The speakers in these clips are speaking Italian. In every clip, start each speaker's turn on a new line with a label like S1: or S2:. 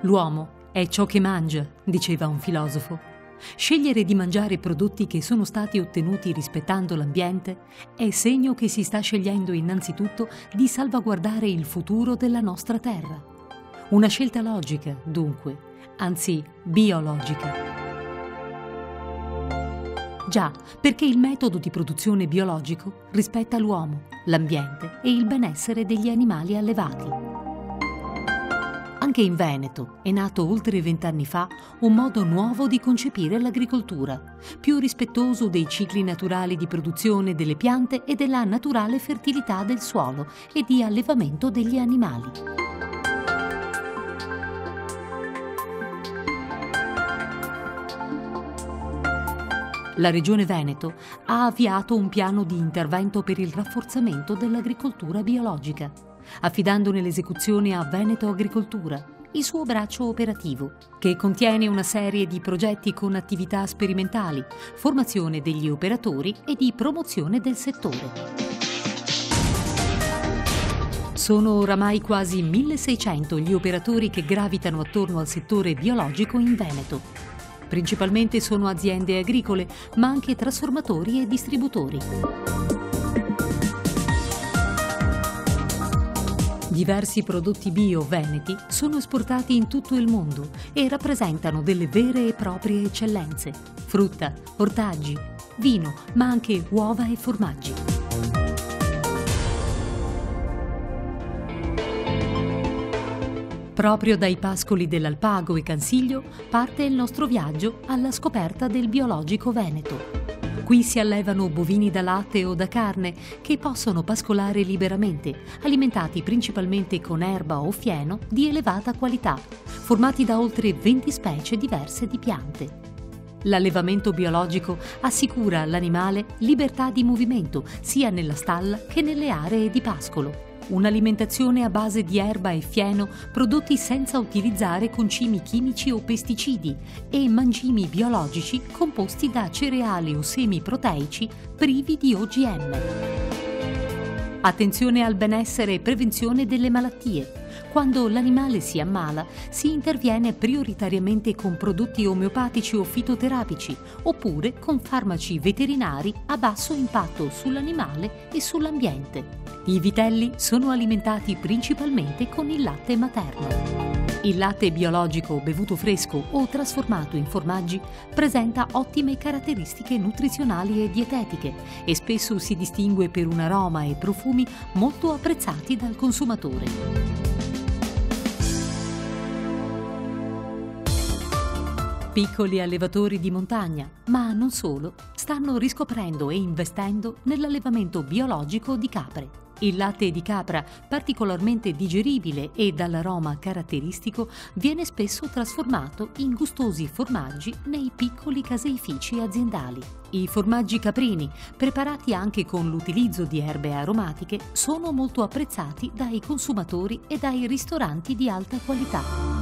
S1: L'uomo è ciò che mangia, diceva un filosofo. Scegliere di mangiare prodotti che sono stati ottenuti rispettando l'ambiente è segno che si sta scegliendo innanzitutto di salvaguardare il futuro della nostra terra. Una scelta logica, dunque, anzi biologica. Già, perché il metodo di produzione biologico rispetta l'uomo, l'ambiente e il benessere degli animali allevati. Anche in Veneto è nato oltre 20 anni fa un modo nuovo di concepire l'agricoltura, più rispettoso dei cicli naturali di produzione delle piante e della naturale fertilità del suolo e di allevamento degli animali. La Regione Veneto ha avviato un piano di intervento per il rafforzamento dell'agricoltura biologica, affidandone l'esecuzione a Veneto Agricoltura, il suo braccio operativo, che contiene una serie di progetti con attività sperimentali, formazione degli operatori e di promozione del settore. Sono oramai quasi 1600 gli operatori che gravitano attorno al settore biologico in Veneto. Principalmente sono aziende agricole, ma anche trasformatori e distributori. Diversi prodotti bio veneti sono esportati in tutto il mondo e rappresentano delle vere e proprie eccellenze: frutta, ortaggi, vino, ma anche uova e formaggi. Proprio dai pascoli dell'Alpago e Cansiglio parte il nostro viaggio alla scoperta del biologico veneto. Qui si allevano bovini da latte o da carne che possono pascolare liberamente, alimentati principalmente con erba o fieno di elevata qualità, formati da oltre 20 specie diverse di piante. L'allevamento biologico assicura all'animale libertà di movimento sia nella stalla che nelle aree di pascolo. Un'alimentazione a base di erba e fieno prodotti senza utilizzare concimi chimici o pesticidi e mangimi biologici composti da cereali o semi proteici privi di OGM. Attenzione al benessere e prevenzione delle malattie. Quando l'animale si ammala, si interviene prioritariamente con prodotti omeopatici o fitoterapici, oppure con farmaci veterinari a basso impatto sull'animale e sull'ambiente. I vitelli sono alimentati principalmente con il latte materno. Il latte biologico bevuto fresco o trasformato in formaggi presenta ottime caratteristiche nutrizionali e dietetiche e spesso si distingue per un aroma e profumi molto apprezzati dal consumatore. Piccoli allevatori di montagna, ma non solo, stanno riscoprendo e investendo nell'allevamento biologico di capre. Il latte di capra, particolarmente digeribile e dall'aroma caratteristico, viene spesso trasformato in gustosi formaggi nei piccoli caseifici aziendali. I formaggi caprini, preparati anche con l'utilizzo di erbe aromatiche, sono molto apprezzati dai consumatori e dai ristoranti di alta qualità.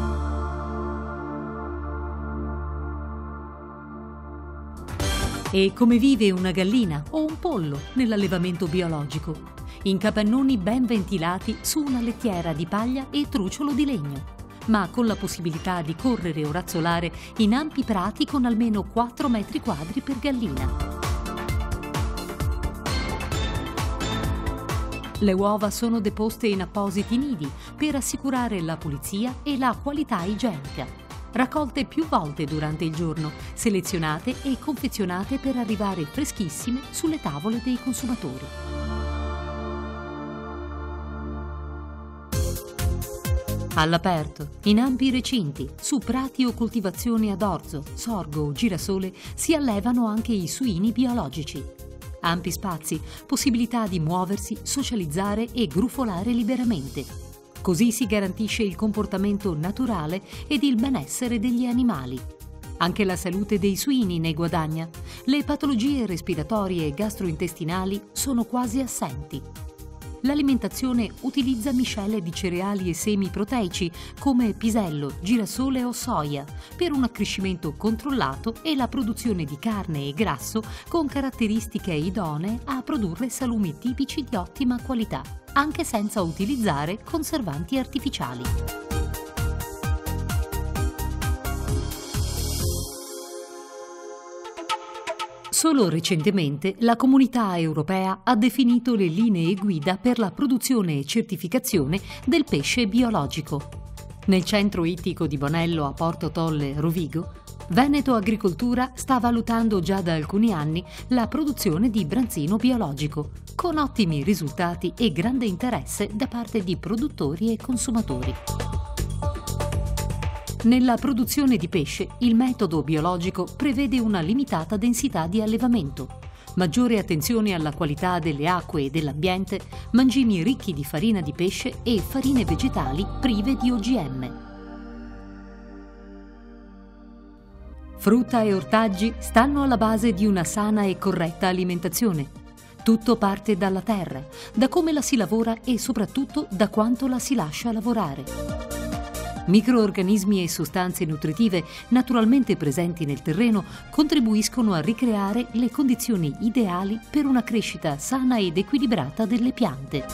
S1: E come vive una gallina o un pollo nell'allevamento biologico? In capannoni ben ventilati su una lettiera di paglia e truciolo di legno, ma con la possibilità di correre o razzolare in ampi prati con almeno 4 metri quadri per gallina. Le uova sono deposte in appositi nidi per assicurare la pulizia e la qualità igienica. Raccolte più volte durante il giorno, selezionate e confezionate per arrivare freschissime sulle tavole dei consumatori. All'aperto, in ampi recinti, su prati o coltivazioni ad orzo, sorgo o girasole si allevano anche i suini biologici. Ampi spazi, possibilità di muoversi, socializzare e grufolare liberamente. Così si garantisce il comportamento naturale ed il benessere degli animali. Anche la salute dei suini ne guadagna. Le patologie respiratorie e gastrointestinali sono quasi assenti. L'alimentazione utilizza miscele di cereali e semi proteici come pisello, girasole o soia per un accrescimento controllato e la produzione di carne e grasso con caratteristiche idonee a produrre salumi tipici di ottima qualità, anche senza utilizzare conservanti artificiali. Solo recentemente la Comunità Europea ha definito le linee guida per la produzione e certificazione del pesce biologico. Nel centro ittico di Bonello a Porto Tolle, Rovigo, Veneto Agricoltura sta valutando già da alcuni anni la produzione di branzino biologico, con ottimi risultati e grande interesse da parte di produttori e consumatori. Nella produzione di pesce, il metodo biologico prevede una limitata densità di allevamento, maggiore attenzione alla qualità delle acque e dell'ambiente, mangimi ricchi di farina di pesce e farine vegetali prive di OGM. Frutta e ortaggi stanno alla base di una sana e corretta alimentazione. Tutto parte dalla terra, da come la si lavora e soprattutto da quanto la si lascia lavorare. Microorganismi e sostanze nutritive naturalmente presenti nel terreno contribuiscono a ricreare le condizioni ideali per una crescita sana ed equilibrata delle piante.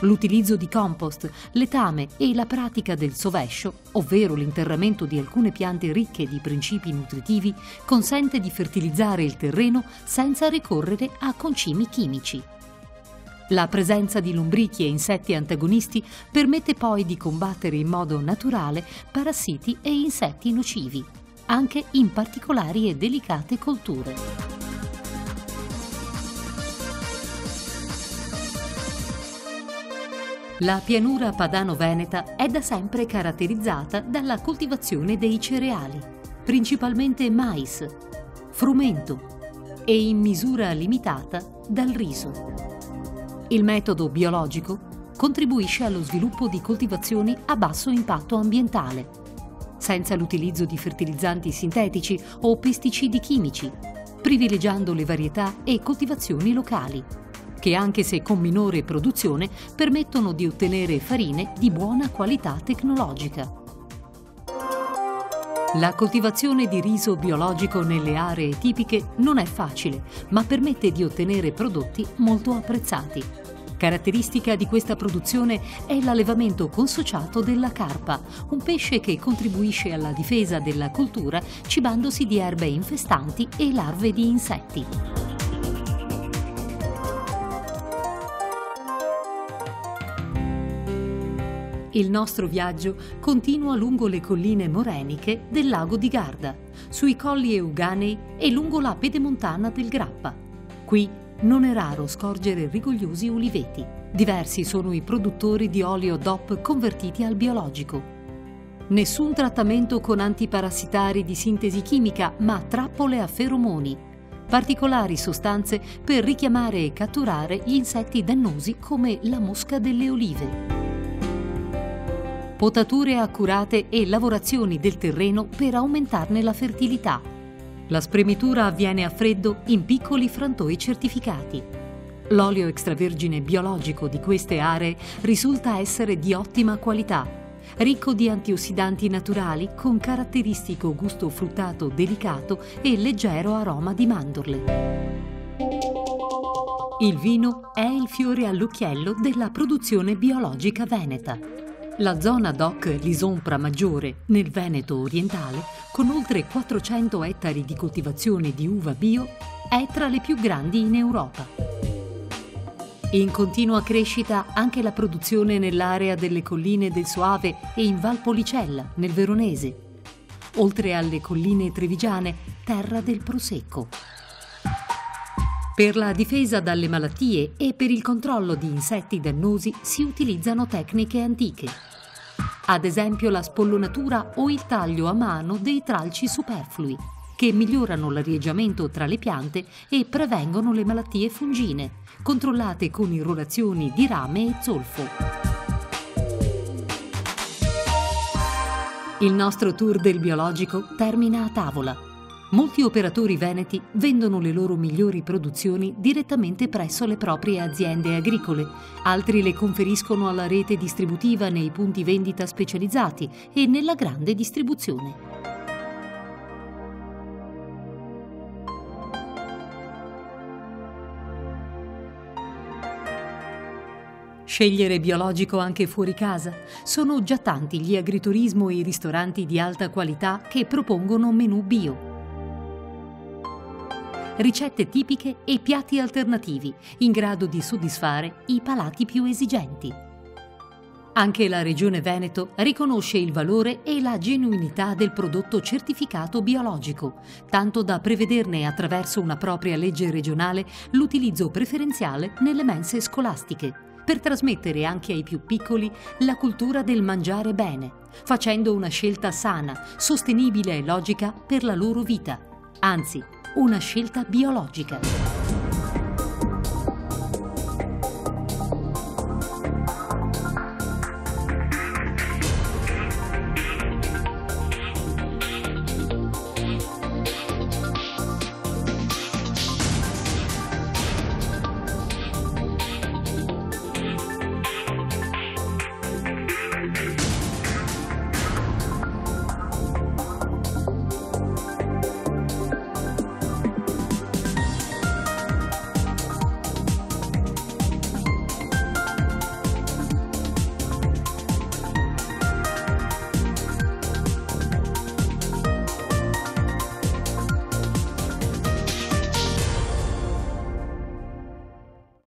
S1: L'utilizzo di compost, letame e la pratica del sovescio, ovvero l'interramento di alcune piante ricche di principi nutritivi, consente di fertilizzare il terreno senza ricorrere a concimi chimici. La presenza di lombrichi e insetti antagonisti permette poi di combattere in modo naturale parassiti e insetti nocivi, anche in particolari e delicate colture. La pianura padano-veneta è da sempre caratterizzata dalla coltivazione dei cereali, principalmente mais, frumento e in misura limitata dal riso. Il metodo biologico contribuisce allo sviluppo di coltivazioni a basso impatto ambientale, senza l'utilizzo di fertilizzanti sintetici o pesticidi chimici, privilegiando le varietà e coltivazioni locali, che anche se con minore produzione permettono di ottenere farine di buona qualità tecnologica. La coltivazione di riso biologico nelle aree tipiche non è facile, ma permette di ottenere prodotti molto apprezzati. Caratteristica di questa produzione è l'allevamento consociato della carpa, un pesce che contribuisce alla difesa della coltura cibandosi di erbe infestanti e larve di insetti. Il nostro viaggio continua lungo le colline moreniche del lago di Garda, sui colli euganei e lungo la pedemontana del Grappa. Qui non è raro scorgere rigogliosi uliveti. Diversi sono i produttori di olio DOP convertiti al biologico. Nessun trattamento con antiparassitari di sintesi chimica, ma trappole a feromoni. Particolari sostanze per richiamare e catturare gli insetti dannosi come la mosca delle olive. Potature accurate e lavorazioni del terreno per aumentarne la fertilità. La spremitura avviene a freddo in piccoli frantoi certificati. L'olio extravergine biologico di queste aree risulta essere di ottima qualità, ricco di antiossidanti naturali con caratteristico gusto fruttato delicato e leggero aroma di mandorle. Il vino è il fiore all'occhiello della produzione biologica veneta. La zona DOC Lisompra Maggiore, nel Veneto orientale, con oltre 400 ettari di coltivazione di uva bio, è tra le più grandi in Europa. In continua crescita anche la produzione nell'area delle colline del Soave e in Val Policella, nel Veronese, oltre alle colline trevigiane, terra del Prosecco. Per la difesa dalle malattie e per il controllo di insetti dannosi si utilizzano tecniche antiche. Ad esempio la spollonatura o il taglio a mano dei tralci superflui, che migliorano l'arieggiamento tra le piante e prevengono le malattie fungine, controllate con irrorazioni di rame e zolfo. Il nostro tour del biologico termina a tavola. Molti operatori veneti vendono le loro migliori produzioni direttamente presso le proprie aziende agricole, altri le conferiscono alla rete distributiva nei punti vendita specializzati e nella grande distribuzione. Scegliere biologico anche fuori casa? Sono già tanti gli agriturismo e i ristoranti di alta qualità che propongono menù bio. ricette tipiche e piatti alternativi in grado di soddisfare i palati più esigenti. Anche la Regione Veneto riconosce il valore e la genuinità del prodotto certificato biologico, tanto da prevederne attraverso una propria legge regionale l'utilizzo preferenziale nelle mense scolastiche, per trasmettere anche ai più piccoli la cultura del mangiare bene, facendo una scelta sana, sostenibile e logica per la loro vita, anzi, una scelta biologica.